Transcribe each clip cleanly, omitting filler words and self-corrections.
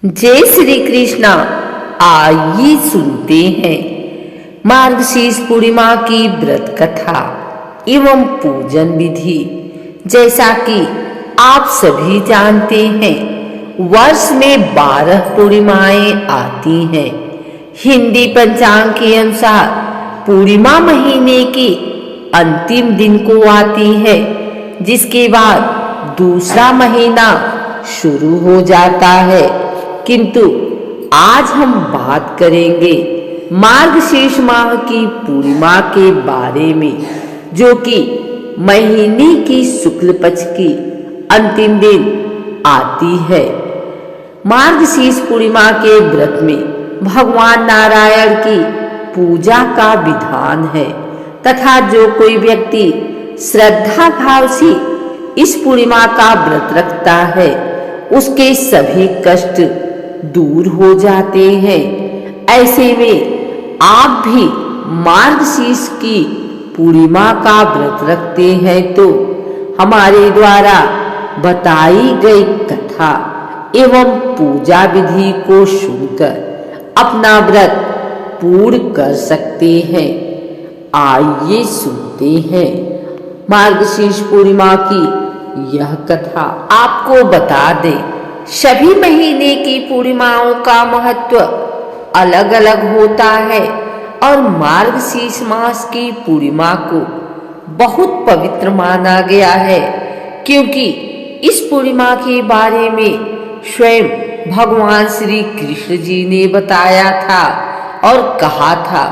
जय श्री कृष्णा। आइए सुनते हैं मार्गशीर्ष पूर्णिमा की व्रत कथा एवं पूजन विधि। जैसा कि आप सभी जानते हैं, वर्ष में 12 पूर्णिमाएं आती हैं। हिंदी पंचांग के अनुसार पूर्णिमा महीने के अंतिम दिन को आती है, जिसके बाद दूसरा महीना शुरू हो जाता है। किंतु आज हम बात करेंगे मार्गशीर्ष माह की पूर्णिमा के बारे में, जो कि महीने की शुक्ल पक्ष की अंतिम दिन आती है। मार्गशीर्ष पूर्णिमा के व्रत में भगवान नारायण की पूजा का विधान है तथा जो कोई व्यक्ति श्रद्धा भाव से इस पूर्णिमा का व्रत रखता है, उसके सभी कष्ट दूर हो जाते हैं। ऐसे में आप भी मार्गशीर्ष की पूर्णिमा का व्रत रखते हैं तो हमारे द्वारा बताई गई कथा एवं पूजा विधि को सुनकर अपना व्रत पूर्ण कर सकते हैं। आइए सुनते हैं मार्गशीर्ष पूर्णिमा की यह कथा। आपको बता दें, सभी महीने की पूर्णिमाओं का महत्व अलग अलग होता है और मार्गशीर्ष मास की पूर्णिमा को बहुत पवित्र माना गया है, क्योंकि इस पूर्णिमा के बारे में स्वयं भगवान श्री कृष्ण जी ने बताया था और कहा था,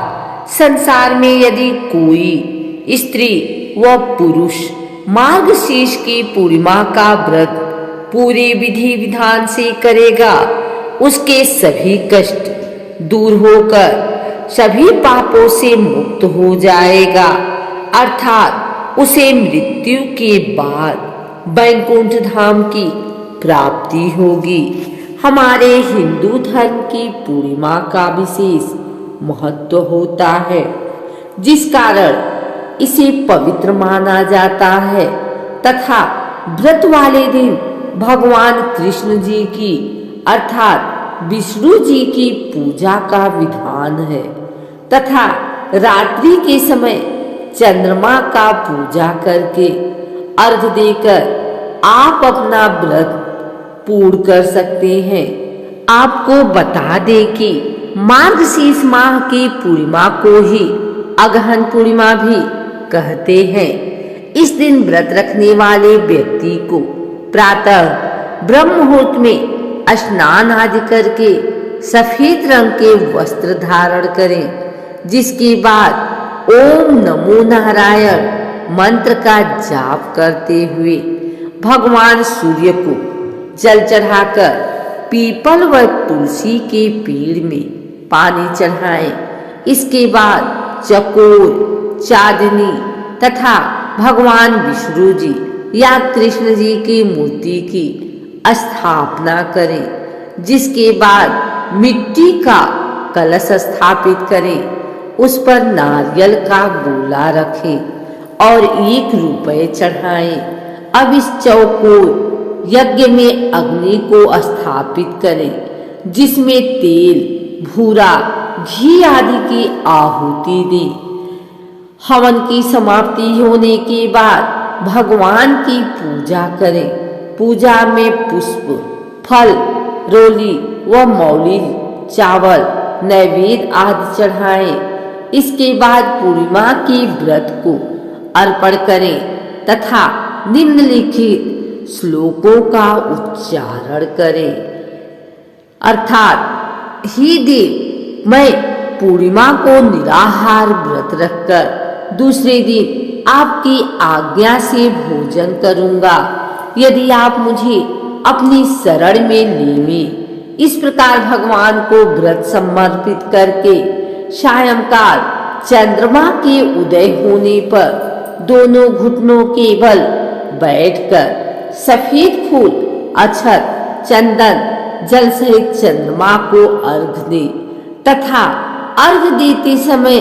संसार में यदि कोई स्त्री व पुरुष मार्गशीर्ष की पूर्णिमा का व्रत पूरे विधि विधान से करेगा, उसके सभी कष्ट दूर होकर सभी पापों से मुक्त हो जाएगा, अर्थात उसे मृत्यु के बाद वैकुंठ धाम की प्राप्ति होगी। हमारे हिंदू धर्म की पूर्णिमा का विशेष महत्व होता है, जिस कारण इसे पवित्र माना जाता है तथा व्रत वाले दिन भगवान कृष्ण जी की अर्थात विष्णु जी की पूजा का विधान है तथा रात्रि के समय चंद्रमा का पूजा करके अर्घ देकर आप अपना व्रत पूर्ण कर सकते हैं। आपको बता दें कि मार्गशीर्ष माह की पूर्णिमा को ही अगहन पूर्णिमा भी कहते हैं। इस दिन व्रत रखने वाले व्यक्ति को प्रातः ब्रह्म मुहूर्त में स्नान आदि करके सफेद रंग के वस्त्र धारण करें, जिसके बाद ओम नमो नारायण मंत्र का जाप करते हुए भगवान सूर्य को जल चढ़ाकर पीपल व तुलसी के पेड़ में पानी चढ़ाएं। इसके बाद चकोर, चांदनी तथा भगवान विष्णु जी या कृष्ण जी की मूर्ति की स्थापना करें, जिसके बाद मिट्टी का कलश स्थापित करें, उस पर नारियल का गोला रखें और 1 रुपये चढ़ाएं। अब इस चौकोर यज्ञ में अग्नि को स्थापित करें, जिसमें तेल, भूरा, घी आदि की आहुति दें। हवन की समाप्ति होने के बाद भगवान की पूजा करें। पूजा में पुष्प, फल, रोली व मौली, चावल, नैवेद्य आदि चढ़ाएं। इसके बाद पूर्णिमा के व्रत को अर्पण करें तथा निम्नलिखित श्लोकों का उच्चारण करें, अर्थात ही देव, मैं पूर्णिमा को निराहार व्रत रखकर दूसरे दिन आपकी आज्ञा से भोजन करूंगा, यदि आप मुझे अपनी शरण में लेवें। इस प्रकार भगवान को व्रत समर्पित करके सायंकाल चंद्रमा के उदय होने पर दोनों घुटनों के बल बैठकर सफेद फूल, अक्षत, चंदन, जल सहित चंद्रमा को अर्घ दे तथा अर्घ देते समय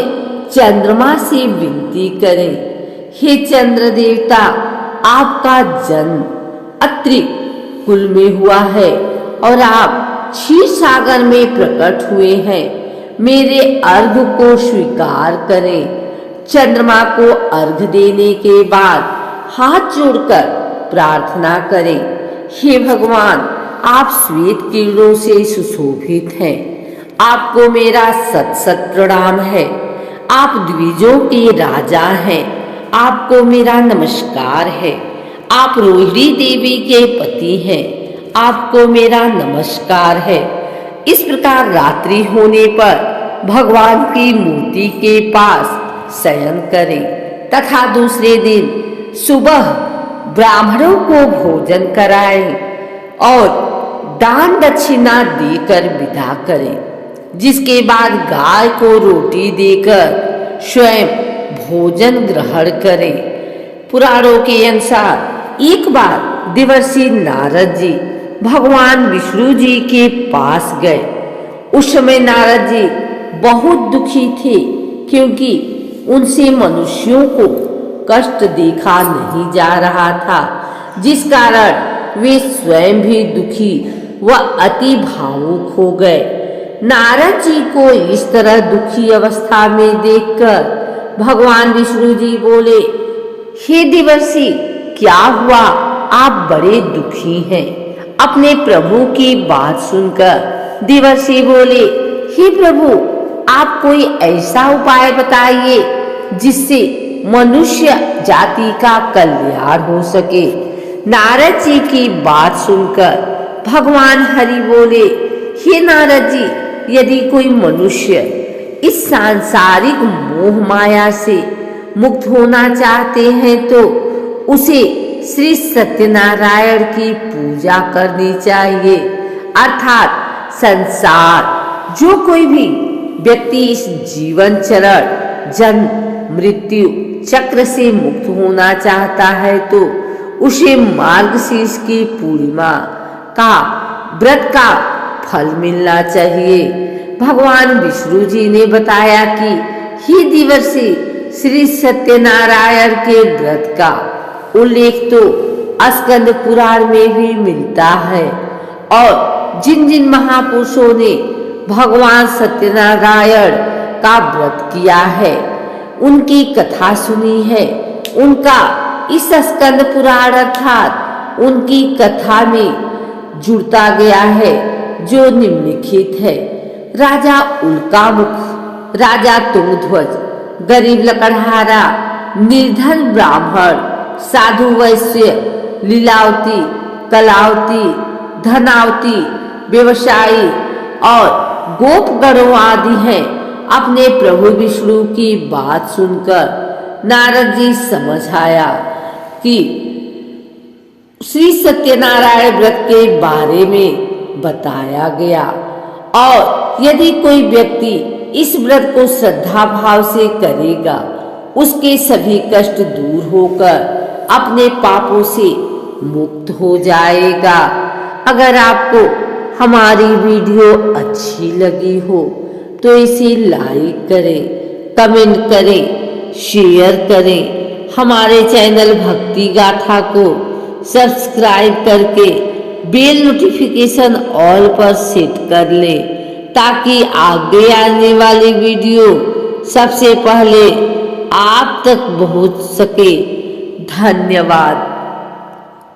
चंद्रमा से विनती करें, हे चंद्र देवता, आपका जन्म अत्रि कुल में हुआ है और आप क्षीर सागर में प्रकट हुए हैं, मेरे अर्घ को स्वीकार करें। चंद्रमा को अर्घ देने के बाद हाथ जोड़कर प्रार्थना करें, हे भगवान, आप श्वेत किरणों से सुशोभित हैं, आपको मेरा सत सत प्रणाम है। आप द्विजों के राजा हैं, आपको मेरा नमस्कार है। आप रोहिणी देवी के पति हैं, आपको मेरा नमस्कार है। इस प्रकार रात्रि होने पर भगवान की मूर्ति के पास शयन करें तथा दूसरे दिन सुबह ब्राह्मणों को भोजन कराएं और दान दक्षिणा देकर विदा करें। जिसके बाद गाय को रोटी देकर स्वयं भोजन ग्रहण करें। पुराणों के अनुसार एक बार देवर्षि नारद जी भगवान विष्णु जी के पास गए। उस समय नारद जी बहुत दुखी थे, क्योंकि उनसे मनुष्यों को कष्ट देखा नहीं जा रहा था, जिस कारण वे स्वयं भी दुखी व अति भावुक हो गए। नारद जी को इस तरह दुखी अवस्था में देखकर भगवान विष्णु जी बोले, हे देवर्षि, क्या हुआ, आप बड़े दुखी हैं। अपने प्रभु की बात सुनकर देवर्षि बोले, हे प्रभु, आप कोई ऐसा उपाय बताइए जिससे मनुष्य जाति का कल्याण हो सके। नारद जी की बात सुनकर भगवान हरि बोले, हे नारद जी, यदि कोई मनुष्य इस सांसारिक मोह माया से मुक्त होना चाहते हैं तो उसे श्री सत्यनारायण की पूजा करनी चाहिए। अर्थात संसार जो कोई भी व्यक्ति इस जीवन चरण जन्म मृत्यु चक्र से मुक्त होना चाहता है तो उसे मार्गशीर्ष की पूर्णिमा का व्रत का फल मिलना चाहिए। भगवान विष्णु जी ने बताया कि हे देवर्षि, श्री सत्यनारायण के व्रत का उल्लेख तो स्कंद पुराण में भी मिलता है और जिन जिन महापुरुषों ने भगवान सत्यनारायण का व्रत किया है, उनकी कथा सुनी है, उनका इस स्कंद पुराण अर्थात उनकी कथा में जुड़ता गया है, जो निम्नलिखित है। राजा उल्कामुख, राजा तुंगध्वज, गरीब लकड़हारा, निर्धन ब्राह्मण, साधु वैश्य, लीलावती, कलावती, धनावती, व्यवसायी और गोपगणों आदि हैं। अपने प्रभु विष्णु की बात सुनकर नारद जी समझ आया कि श्री सत्यनारायण व्रत के बारे में बताया गया और यदि कोई व्यक्ति इस व्रत को श्रद्धा भाव से करेगा, उसके सभी कष्ट दूर होकर अपने पापों से मुक्त हो जाएगा। अगर आपको हमारी वीडियो अच्छी लगी हो तो इसे लाइक करें, कमेंट करें, शेयर करें। हमारे चैनल भक्ति गाथा को सब्सक्राइब करके बेल नोटिफिकेशन ऑल पर सेट कर लें, ताकि आगे आने वाली वीडियो सबसे पहले आप तक पहुंच सके। धन्यवाद।